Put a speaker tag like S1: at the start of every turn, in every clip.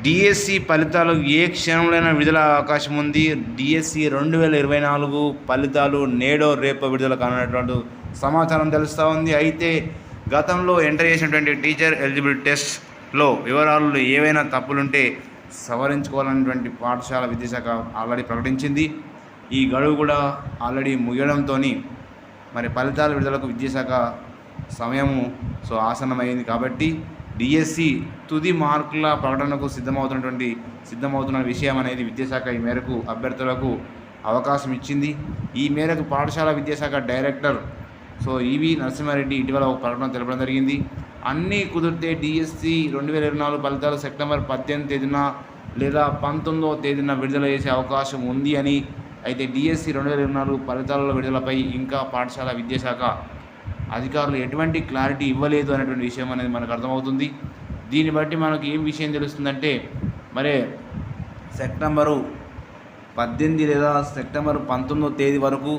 S1: DSC ఫలితాలు ఏ క్షణంలోనైనా విడుదల అవకాశం ఉంది. డిఎస్సి 2024 ఫలితాలు నేడో రేపో విడుదల కానున్నటువంటి సమాచారం తెలుస్తూ ఉంది. అయితే గతంలో ఎంటర్ చేసినటువంటి టీచర్ ఎలిజిబిలిటీ టెస్ట్లో వివరాలు ఏవైనా తప్పులుంటే సవరించుకోవాలనేటువంటి పాఠశాల విద్యాశాఖ ఆల్రెడీ ప్రకటించింది. ఈ గడువు కూడా ఆల్రెడీ ముగియడంతో మరి ఫలితాల విడుదలకు విద్యాశాఖ సమయము ఆసన్నమైంది. కాబట్టి డిఎస్సి తుది మార్కుల ప్రకటనకు సిద్ధమవుతున్న విషయం అనేది విద్యాశాఖ ఈ మేరకు అభ్యర్థులకు అవకాశం ఇచ్చింది. ఈ మేరకు పాఠశాల విద్యాశాఖ డైరెక్టర్ ఈవి నరసింహారెడ్డి ఇటీవల ఒక ప్రకటన తెలపడం జరిగింది. అన్నీ కుదిరితే డిఎస్సి 2024 ఫలితాలు సెప్టెంబర్ 18 తేదీన లేదా 19వ తేదీన విడుదల చేసే అవకాశం ఉంది అని. అయితే డిఎస్సి 2024 ఫలితాల విడుదలపై ఇంకా పాఠశాల విద్యాశాఖ అధికారులు ఎటువంటి క్లారిటీ ఇవ్వలేదు అనేటువంటి విషయం అనేది మనకు అర్థమవుతుంది. దీన్ని బట్టి మనకు ఏం విషయం తెలుస్తుందంటే మరి సెప్టెంబరు 18 లేదా సెప్టెంబర్ 19వ తేదీ వరకు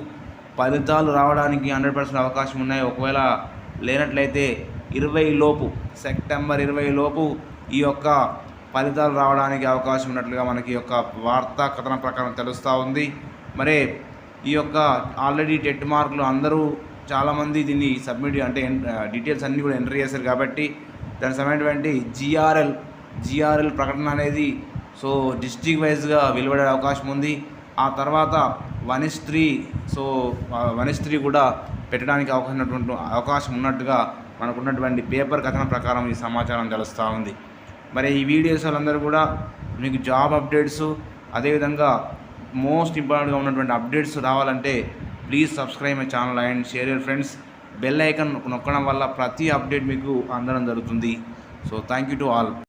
S1: ఫలితాలు రావడానికి 100% అవకాశం ఉన్నాయి. ఒకవేళ లేనట్లయితే సెప్టెంబర్ 20 లోపు ఈ యొక్క ఫలితాలు రావడానికి అవకాశం ఉన్నట్లుగా మనకి యొక్క వార్తా కథనం ప్రకారం తెలుస్తూ ఉంది. మరి ఈ యొక్క ఆల్రెడీ టెట్ మార్కులు అందరూ చాలామంది దీన్ని సబ్మిట్ అంటే డీటెయిల్స్ అన్నీ కూడా ఎంటర్ చేశారు. కాబట్టి దానికి సంబంధించినటువంటి జిఆర్ఎల్ ప్రకటన అనేది డిస్ట్రిక్ట్ వైజ్గా వెలువడే అవకాశం ఉంది. ఆ తర్వాత 1:3 కూడా పెట్టడానికి అవకాశం ఉన్నట్టుగా మనకున్నటువంటి పేపర్ కథనం ప్రకారం ఈ సమాచారం తెలుస్తూ ఉంది. మరి ఈ వీడియోస్ వాళ్ళందరూ కూడా మీకు జాబ్ అప్డేట్స్ అదేవిధంగా మోస్ట్ ఇంపార్టెంట్గా ఉన్నటువంటి అప్డేట్స్ రావాలంటే please subscribe my channel and share your friends. Bell icon నొక్కడం వల్ల ప్రతి అప్డేట్ మీకు అందడం జరుగుతుంది. Thank you to all.